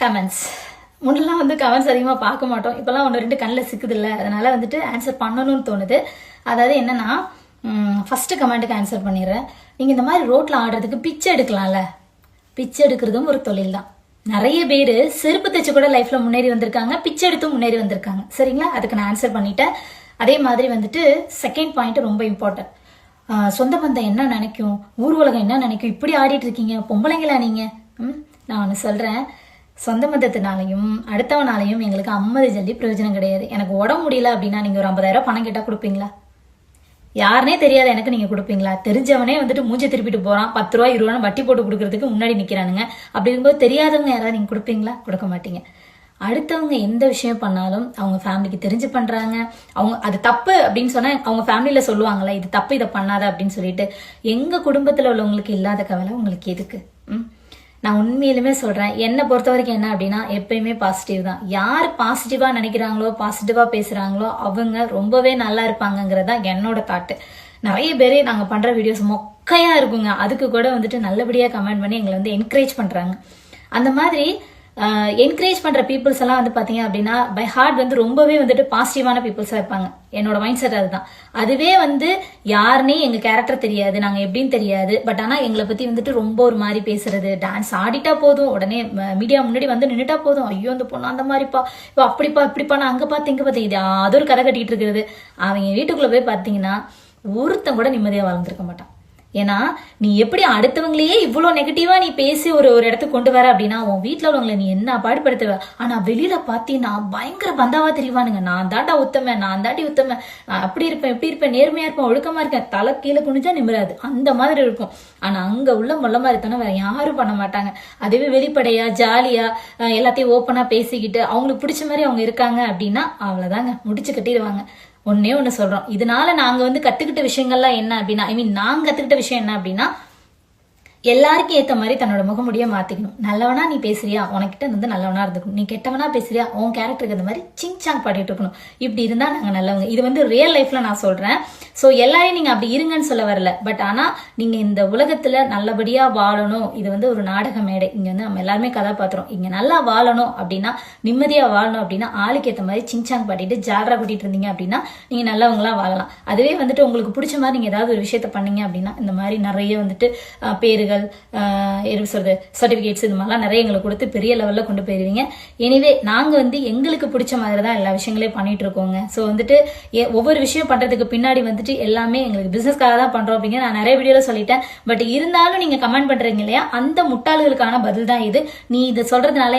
Comments முன்னெல்லாம் வந்து comments அதிகமாக பார்க்க மாட்டோம். இப்போல்லாம் ஒன்று ரெண்டு கண்ணில் சிக்குது இல்லை, அதனால வந்துட்டு ஆன்சர் பண்ணணும்னு தோணுது. அதாவது என்னன்னா, ஃபஸ்ட்டு கமெண்ட்டுக்கு ஆன்சர் பண்ணிடுறேன். நீங்கள் இந்த மாதிரி ரோட்டில் ஆடுறதுக்கு பிச்சை எடுக்கலாம்ல. பிச்சை எடுக்கிறதும் ஒரு தொழில் தான். நிறைய பேர் செருப்பு தைச்சு கூட லைஃப்பில் முன்னேறி வந்திருக்காங்க, பிச்சை எடுத்தும் முன்னேறி வந்திருக்காங்க. சரிங்களா? அதுக்கு நான் ஆன்சர் பண்ணிட்டேன். அதே மாதிரி வந்துட்டு செகண்ட் பாயிண்ட் ரொம்ப இம்பார்ட்டன்ட். சொந்த பந்தம் என்ன நினைக்கும், ஊர் உலகம் என்ன நினைக்கும், இப்படி ஆடிட்டு இருக்கீங்க பொம்பளைங்களா நீங்கள்? நான் ஒன்று சொல்கிறேன், சொந்த மதத்தினாலையும் அடுத்தவனாலையும் எங்களுக்கு 50 ஜல்லி பிரயோஜனம் கிடையாது. எனக்கு உடம்பு முடியல அப்படின்னா நீங்கள் ஒரு 50,000 பணம் கேட்டால் கொடுப்பீங்களா? யாருனே தெரியாத எனக்கு நீங்கள் கொடுப்பீங்களா? தெரிஞ்சவனே வந்துட்டு மூஞ்சி திருப்பிட்டு போகிறான், 10 ரூபா 20 ரூபா வட்டி போட்டு கொடுக்கறதுக்கு முன்னாடி நிற்கிறானுங்க. அப்படி இருக்கும்போது தெரியாதவங்க யாராவது நீங்கள் கொடுப்பீங்களா? கொடுக்க மாட்டீங்க. அடுத்தவங்க எந்த விஷயம் பண்ணாலும் அவங்க ஃபேமிலிக்கு தெரிஞ்சு பண்ணுறாங்க, அவங்க அது தப்பு அப்படின்னு சொன்னால் அவங்க ஃபேமிலியில் சொல்லுவாங்களே இது தப்பு, இதை பண்ணாத அப்படின்னு சொல்லிட்டு. எங்கள் குடும்பத்தில் உள்ளவங்களுக்கு இல்லாத கவலை உங்களுக்கு எதுக்கு? நான் உண்மையிலுமே சொல்கிறேன், என்னை பொறுத்த வரைக்கும் என்ன அப்படின்னா எப்பயுமே பாசிட்டிவ் தான். யார் பாசிட்டிவாக நினைக்கிறாங்களோ பாசிட்டிவாக பேசுகிறாங்களோ அவங்க ரொம்பவே நல்லா இருப்பாங்கங்கிறது தான் என்னோட தாட்டு. நிறைய பேர் நாங்கள் பண்ணுற வீடியோஸ் மொக்கையாக இருக்குங்க, அதுக்கு கூட வந்துட்டு நல்லபடியாக கமெண்ட் பண்ணி எங்களை வந்து என்கரேஜ் பண்ணுறாங்க. அந்த மாதிரி என்கரேஜ் பண்ணுற பீப்புள்ஸ் எல்லாம் வந்து பார்த்தீங்க அப்படின்னா பை ஹார்ட் வந்து ரொம்பவே வந்துட்டு பாசிட்டிவான பீப்புள்ஸாக இருப்பாங்க. என்னோட மைண்ட் செட் அதுதான். அதுவே வந்து யாருன்னே எங்கள் கேரக்டர் தெரியாது, நாங்கள் எப்படின்னு தெரியாது, பட் ஆனால் எங்களை பற்றி வந்துட்டு ரொம்ப ஒரு மாதிரி பேசுறது, டான்ஸ் ஆடிட்டா போதும், உடனே மீடியா முன்னாடி வந்து நின்றுட்டா போதும், ஐயோ அந்த பொண்ணு அந்த மாதிரிப்பா, இப்போ அப்படிப்பா இப்படிப்பா, நான் அங்கே பார்த்து இங்கே பார்த்து, இது அது ஒரு கதை கட்டிகிட்டு இருக்கிறது. அவங்க வீட்டுக்குள்ளே போய் பார்த்தீங்கன்னா ஒருத்தன் கூட நிம்மதியாக வாழ்ந்துருக்க மாட்டான். ஏன்னா நீ எப்படி அடுத்தவங்களையே இவ்வளோ நெகட்டிவா நீ பேசி ஒரு இடத்துக்கு கொண்டு வர அப்படின்னா உன் வீட்டில் உள்ளவங்களை நீ என்ன பாடுபடுத்துவ. ஆனா வெளியில பார்த்தீங்கன்னா பயங்கர பந்தாவா தெரிவானுங்க, நான் தாண்டா உத்தம, நான் தாண்டி உத்தம, நான் அப்படி இருப்பேன் இப்படி இருப்பேன், நேர்மையா இருப்பேன், ஒழுக்கமா இருக்கேன், தலை கீழே குனிஞ்சா நிமிராது, அந்த மாதிரி இருக்கும். ஆனா அங்க உள்ள மொல்ல மாதிரி தானே வேற யாரும் பண்ண மாட்டாங்க. அதுவே வெளிப்படையா ஜாலியா எல்லாத்தையும் ஓப்பனா பேசிக்கிட்டு அவங்களுக்கு பிடிச்ச மாதிரி அவங்க இருக்காங்க அப்படின்னா அவ்வளவுதாங்க, முடிச்சு கட்டிடுவாங்க. ஒன்னே ஒன்று சொல்கிறோம், இதனால நாங்கள் வந்து கற்றுக்கிட்ட விஷயங்கள்லாம் என்ன அப்படின்னா, நாங்கள் கற்றுக்கிட்ட விஷயம் என்ன அப்படின்னா, எல்லாருக்கும் ஏற்ற மாதிரி தன்னோட முகமுடிய மாற்றிக்கணும். நல்லவனா நீ பேசுறியா, உனக்கிட்ட வந்து நல்லவனா இருந்துக்கணும். நீ கெட்டவனா பேசுறியா, உன் கேரக்டருக்கு அந்த மாதிரி சிங்சாங் பாடிட்டு இருக்கணும். இப்படி இருந்தால் நாங்கள் நல்லவங்க. இது வந்து ரியல் லைஃப்பில் நான் சொல்கிறேன். ஸோ எல்லாரையும் நீங்கள் அப்படி இருங்கன்னு சொல்ல வரல, பட் ஆனால் நீங்கள் இந்த உலகத்தில் நல்லபடியாக வாழணும். இது வந்து ஒரு நாடக மேடை, இங்கே வந்து நம்ம எல்லாருமே கதாபாத்திரம். இங்கே நல்லா வாழணும் அப்படின்னா, நிம்மதியாக வாழணும் அப்படின்னா ஆளுக்கு ஏற்ற மாதிரி சிங்சாங் பாடிட்டு ஜாலரா கூட்டிகிட்டு இருந்தீங்க அப்படின்னா நீங்கள் நல்லவங்களா வாழலாம். அதுவே வந்துட்டு உங்களுக்கு பிடிச்ச மாதிரி நீங்கள் ஏதாவது ஒரு விஷயத்த பண்ணீங்க அப்படின்னா இந்த மாதிரி நிறைய வந்துட்டு பேரு சர்டிபிகேட்ஸ் இது மாதிரிலாம் நிறைய எங்களுக்கு கொடுத்து பெரிய லெவலில் கொண்டு போயிருவீங்க. எனிவே நாங்கள் வந்து எங்களுக்கு பிடிச்ச மாதிரி தான் எல்லா விஷயங்களையும் பண்ணிட்டு இருக்கோங்க. ஸோ வந்துட்டு ஒவ்வொரு விஷயம் பண்ணுறதுக்கு பின்னாடி வந்துட்டு எல்லாமே எங்களுக்கு பிஸ்னஸ்க்காக தான் பண்ணுறோம் அப்படிங்கிற நான் நிறைய வீடியோவில் சொல்லிட்டேன். பட் இருந்தாலும் நீங்கள் கமெண்ட் பண்ணுறீங்க இல்லையா, அந்த முட்டாள்களுக்கான பதில் தான் இது. நீ இதை சொல்றதுனால